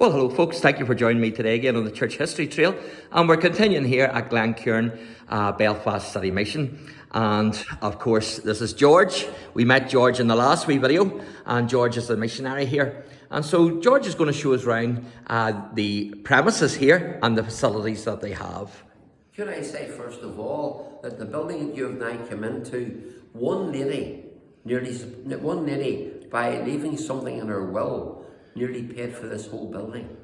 Well, hello folks, thank you for joining me today again on the Church History Trail, and we're continuing here at GLENCAIRN, Belfast City Mission. And of course this is George. We met George in the last wee video, and George is the missionary here. And so George is going to show us around the premises here and the facilities that they have. Could I say first of all that the building that you have now come into, one lady, by leaving something in her will, nearly paid for this whole building.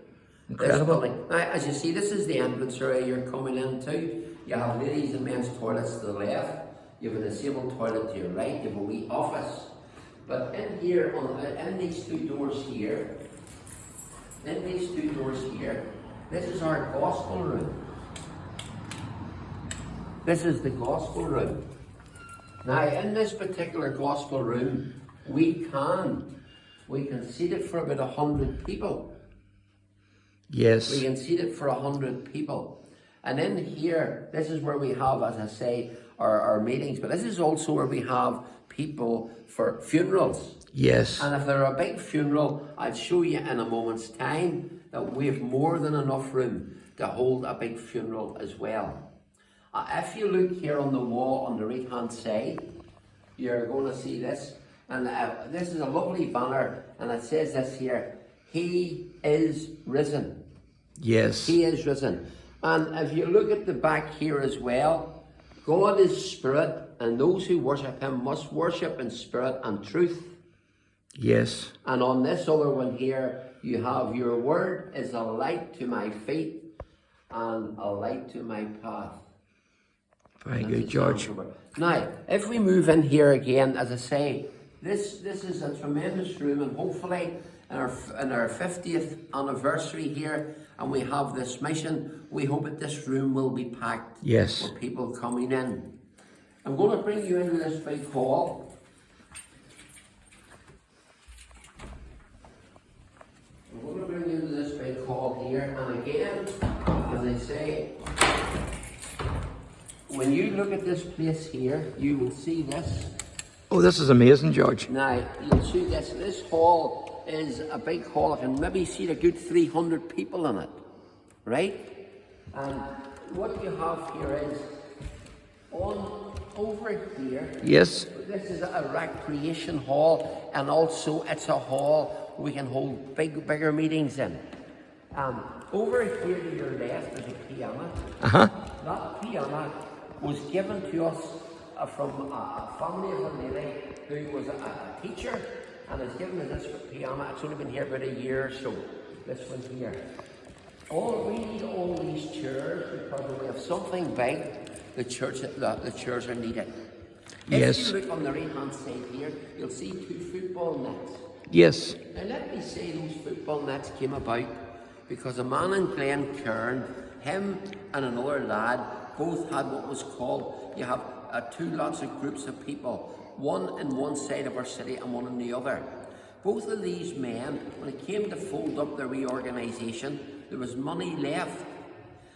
Incredible. This building. Now, as you see, this is the entrance area you're coming into. You have ladies and men's toilets to the left. You have a disabled toilet to your right. You have a wee office. But in here, in these two doors here, this is our gospel room. This is the gospel room. Now, in this particular gospel room, we can seat it for about 100 people. Yes. We can seat it for 100 people. And in here, this is where we have, as I say, our meetings. But this is also where we have people for funerals. Yes. And if they're a big funeral, I'll show you in a moment's time that we have more than enough room to hold a big funeral as well. If you look here on the wall on the right-hand side, you're going to see this. And this is a lovely banner, and it says this here: He is risen. Yes. He is risen. And if you look at the back here as well, God is spirit, and those who worship him must worship in spirit and truth. Yes. And on this other one here, you have, your word is a light to my feet and a light to my path. Very good, George. Now, if we move in here again, as I say, this is a tremendous room, and hopefully in our 50th anniversary here, and we have this mission, we hope that this room will be packed. Yes. With people coming in. I'm going to bring you into this big hall. I'm going to bring you into this big hall here, and again, as I say, when you look at this place here, you will see this. Oh, this is amazing, George. Now, you'll see this. This hall is a big hall. I can maybe see a good 300 people in it, right? And what you have here is, over here, yes, this is a recreation hall, and also it's a hall we can hold bigger meetings in. Over here to your left is a piano. That piano was given to us from a family of a lady who was a teacher, and has given us this piano. It's only been here about a year or so, this one here. We need all these chairs because we have something big. The chairs are needed. Yes. If you look on the right-hand side here, you'll see two football nets. Yes. Now let me say those football nets came about because a man in GLENCAIRN, him and another lad, both had what was called, you have two lots of groups of people, one in one side of our city and one in the other. Both of these men, when it came to fold up their reorganisation, there was money left.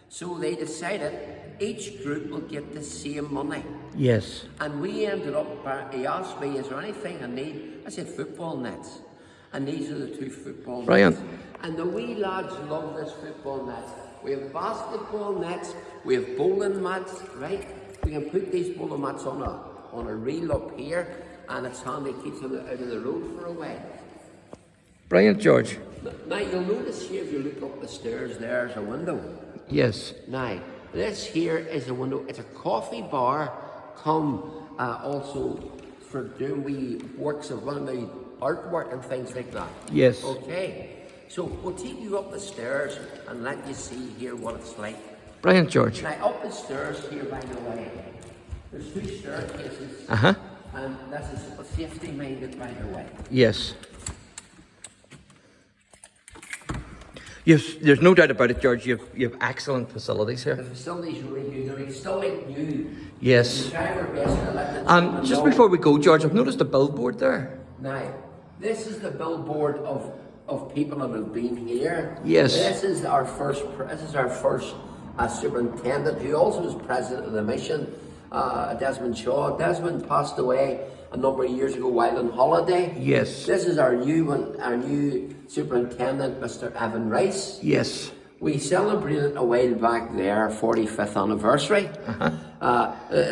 So they decided each group will get the same money. Yes. And we ended up, he asked me, is there anything I need? I said, football nets. And these are the two football Brilliant. nets. And the wee lads love this football net. We have basketball nets, we have bowling mats, right? We can put these bowling mats on a reel up here, and it's handy, keeps them out of the road for a while. Brilliant, George. Now you'll notice here, if you look up the stairs, there's a window. Yes. Now, this here is a window. It's a coffee bar, also for doing wee works of running artwork and things like that. Yes. Okay. So we'll take you up the stairs and let you see here what it's like. Brilliant, George. Now up the stairs here, by the way, there's two staircases. And this is safety minded, by the way. Yes. There's no doubt about it, George. You have excellent facilities here. The facilities are really good. They're still like new. Yes. Just before we go, George, I've noticed a billboard there. Now, this is the billboard of people that have been here. Yes. This is our first superintendent, who also is president of the mission, Desmond Shaw. Desmond passed away a number of years ago while on holiday. Yes. This is our new one, our new superintendent, Mr. Evan Rice. Yes. We celebrated a while back their 45th anniversary.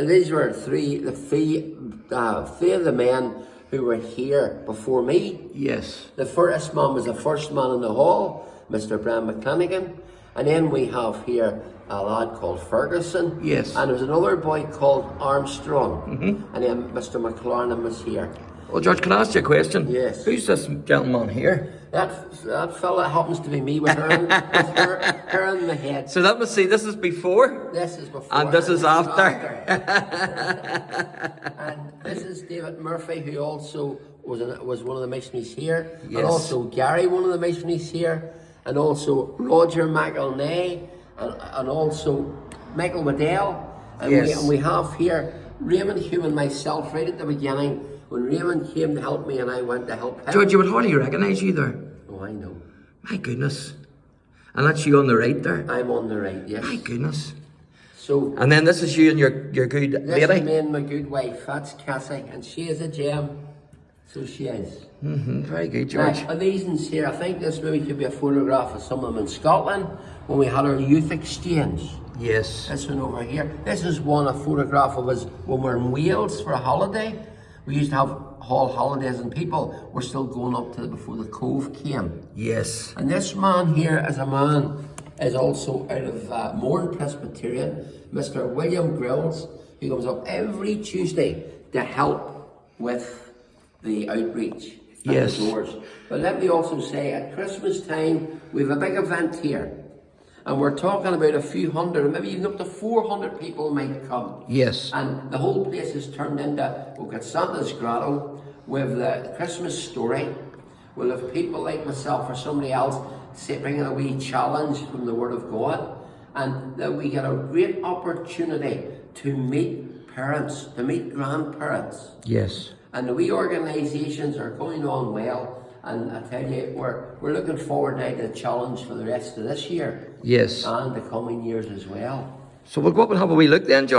These were three of the men who were here before me. Yes. The first man was the first man in the hall, Mr. Brian McClanagan. And then we have here a lad called Ferguson. Yes. And there was another boy called Armstrong. And then Mr. McLaren was here. Well, George, can I ask you a question? Yes. Who's this gentleman here? That fella happens to be me with her in the head. So that must see, this is before? This is before. And this is after. And this is David Murphy, who also was one of the missionaries here. Yes. And also Gary, one of the missionaries here. And also Roger McElnay. And also Michael Waddell. And Yes. we have here Raymond Hume and myself right at the beginning. When Raymond came to help me and I went to help him. George, you would hardly recognise you there. Oh, I know. My goodness. And that's you on the right there. I'm on the right, yes. My goodness. So And then this is you and your good this lady. is me and my good wife, that's Cassie, and she is a gem. So she is. Very good, George. Now, these ones here, I think this maybe could be a photograph of some of them in Scotland when we had our youth exchange. Yes. This one over here. This is a photograph of us when we're in Wales for a holiday. We used to have hall holidays and people were still going up to before the Cove came. Yes. And this man here is also out of Mourne Presbyterian, Mr. William Grills, who comes up every Tuesday to help with the outreach. at Yes. the doors. But let me also say, at Christmas time, we have a big event here. And we're talking about a few hundred, maybe even up to 400 people might come. Yes. And the whole place is turned into, we've got Santa's Grotto, with the Christmas story. We'll have people like myself or somebody else bringing a wee challenge from the Word of God. And that we get a great opportunity to meet parents, to meet grandparents. Yes. And the wee organisations are going on well. And I tell you, we're looking forward now to the challenge for the rest of this year. Yes. And the coming years as well. So we'll go up and have a wee look then, John.